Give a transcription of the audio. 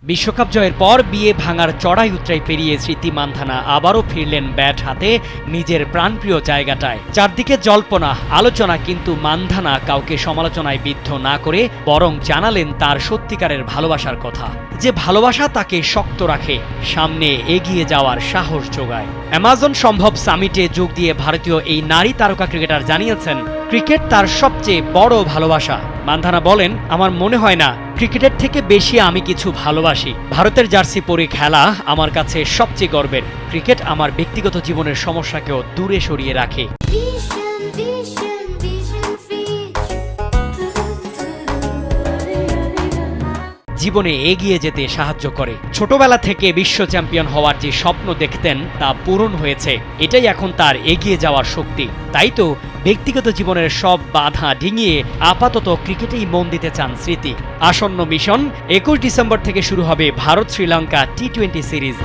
বিশ্বকাপ জয়ের পর বিয়ে ভাঙার চড়াই উতরাই পেরিয়ে স্মৃতি মান্ধানা আবারও ফিরলেন ব্যাট হাতে নিজের প্রাণপ্রিয় জায়গাটায়। চারদিকে জল্পনা আলোচনা, কিন্তু মান্ধানা কাউকে সমালোচনায় বিদ্ধ না করে বরং জানালেন তার সত্যিকারের ভালোবাসার কথা, যে ভালোবাসা তাকে শক্ত রাখে, সামনে এগিয়ে যাওয়ার সাহস যোগায়। অ্যামাজন সম্ভব সামিটে যোগ দিয়ে ভারতীয় এই নারী তারকা ক্রিকেটার জানিয়েছেন, ক্রিকেট তার সবচেয়ে বড় ভালোবাসা। মান্ধানা বলেন, আমার মনে হয় না ক্রিকেটের থেকে বেশি আমি কিছু ভালোবাসি। ভারতের জার্সি পরে খেলা আমার কাছে সবচেয়ে গর্বের। ক্রিকেট আমার ব্যক্তিগত জীবনের সমস্যাকেও দূরে সরিয়ে রাখে। জীবনে এগিয়ে যেতে সাহায্য করে। ছোটবেলা থেকে বিশ্ব চ্যাম্পিয়ন হওয়ার যে স্বপ্ন দেখতেন তা পূরণ হয়েছে, এটাই এখন তার এগিয়ে যাওয়ার শক্তি। তাই তো ব্যক্তিগত জীবনের সব বাধা ডিঙিয়ে আপাতত ক্রিকেটেই মন দিতে চান স্মৃতি। আসন্ন মিশন 21 ডিসেম্বর থেকে শুরু হবে ভারত শ্রীলঙ্কা টি-20 সিরিজ।